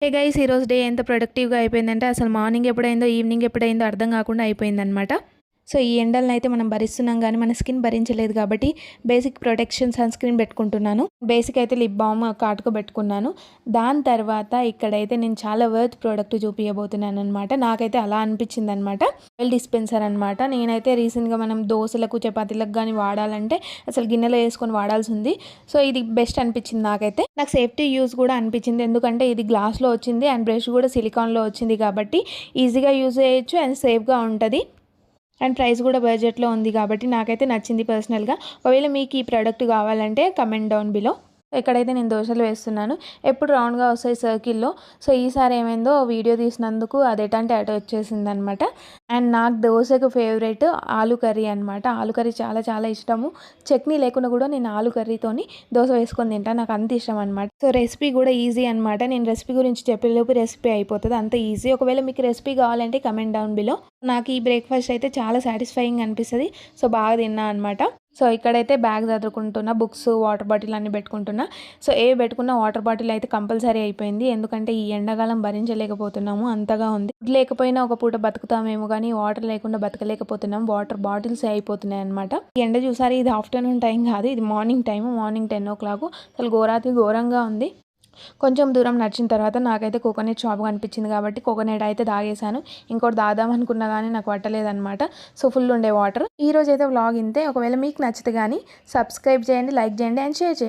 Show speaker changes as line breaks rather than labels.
Hey guys ఈరోజు day ఎంత ప్రొడక్టివ్‌గా అయిపోయిందంటే అసలు మార్నింగ్ ఎప్పుడైందో, ఈవినింగ్ ఎప్పుడైందో అర్థం కాకుండా అయిపోయిందనమాట. సో, ఈ ఎండలనైతే మనం భరిస్తున్నాం గానీ, మన స్కిన్ భరించలేదు కాబట్టి బేసిక్ ప్రొటెక్షన్ సన్ స్క్రీన్ పెట్టుకుంటున్నాను. బేసిక్ అయితే లిప్ బామ్, కాటుక పెట్టుకున్నాను. దాని తర్వాత ఇక్కడైతే నేను చాలా వర్త్ ప్రోడక్ట్ చూపియబోతున్నాననమాట. నాకైతే అలా అనిపించిందనమాట. ఆయిల్ డిస్పెన్సర్ అనమాట. నేనైతే రీసెంట్‌గా మనం దోసలకు, చపాతీలకు గానీ వాడాలంటే అసలు గిన్నెలో ఏసుకొని వాడాల్సింది. సో, ఇది బెస్ట్ అనిపించింది నాకైతే. నాకు సేఫ్టీ యూజ్ కూడా అనిపించింది. ఎందుకంటే ఇది గ్లాస్‌లో వచ్చింది అండ్ బ్రష్ కూడా సిలికాన్‌లో వచ్చింది కాబట్టి ఈజీగా యూజ్ చేయొచ్చు అండ్ సేఫ్‌గా ఉంటది. అండ్ ప్రైస్ కూడా బడ్జెట్లో ఉంది కాబట్టి నాకైతే నచ్చింది పర్సనల్‌గా. ఒకవేళ మీకు ఈ ప్రోడక్ట్ కావాలంటే కమెంట్ డౌన్ బిలో. ఇక్కడైతే నేను దోసలు వేస్తున్నాను. ఎప్పుడు రౌండ్‌గా వస్తాయి సర్కిల్‌లో. సో, ఈసారి ఏమైందో వీడియో తీసినందుకు అది ఎటంటే అటు వచ్చేసిందనమాట. అండ్ నాకు దోసకు ఫేవరెట్ ఆలు కర్రీ అనమాట. ఆలు కర్రీ చాలా చాలా ఇష్టము. చట్నీ లేకుండా కూడా నేను ఆలు కర్రీతోని దోస వేసుకొని తింటాను. నాకు అంత ఇష్టం అనమాట. సో, రెసిపీ కూడా ఈజీ అనమాట. నేను రెసిపీ గురించి చెప్పేలోపు రెసిపీ అయిపోతది. అంత ఈజీ. ఒకవేళ మీకు రెసిపీ కావాలంటే కమెంట్ డౌన్ బిలో. నాకు ఈ బ్రేక్‌ఫాస్ట్ అయితే చాలా సాటిస్ఫైయింగ్ అనిపిస్తది. సో, బాగా తిన్నా అనమాట. సో, ఇక్కడైతే బ్యాగ్ సర్దుకుంటున్నా. బుక్స్, వాటర్ బాటిల్ అన్నీ పెట్టుకుంటున్నా. సో, ఏవి పెట్టుకున్న వాటర్ బాటిల్ అయితే కంపల్సరీ అయిపోయింది. ఎందుకంటే ఈ ఎండాకాలం భరించలేకపోతున్నాము. అంతగా ఉంది. ఫుడ్ లేకపోయినా ఒక పూట బతుకుతామేమో కానీ వాటర్ లేకుండా బతకలేకపోతున్నాం. వాటర్ బాటిల్స్ అయిపోతున్నాయి అనమాట. ఈ ఎండ చూసారు, ఇది ఆఫ్టర్నూన్ టైం కాదు, ఇది మార్నింగ్ టైము. మార్నింగ్ 10:00 అసలు ఘోరంగా ఉంది. కొంచెం దూరం నడిచిన తర్వాత నాకైతే కోకోనట్ షాప్ కనిపించింది కాబట్టి కోకోనట్ అయితే తాగేశాను. ఇంకోటి తాగుదాం అనుకున్నా కానీ నాకు పట్టలేదనమాట. సో, ఫుల్ ఉండే వాటర్. ఈరోజు అయితే వ్లాగ్ ఇంతే. ఒకవేళ మీకు నచ్చితే కానీ సబ్స్క్రైబ్ చేయండి, లైక్ చేయండి అండ్ షేర్ చేయండి.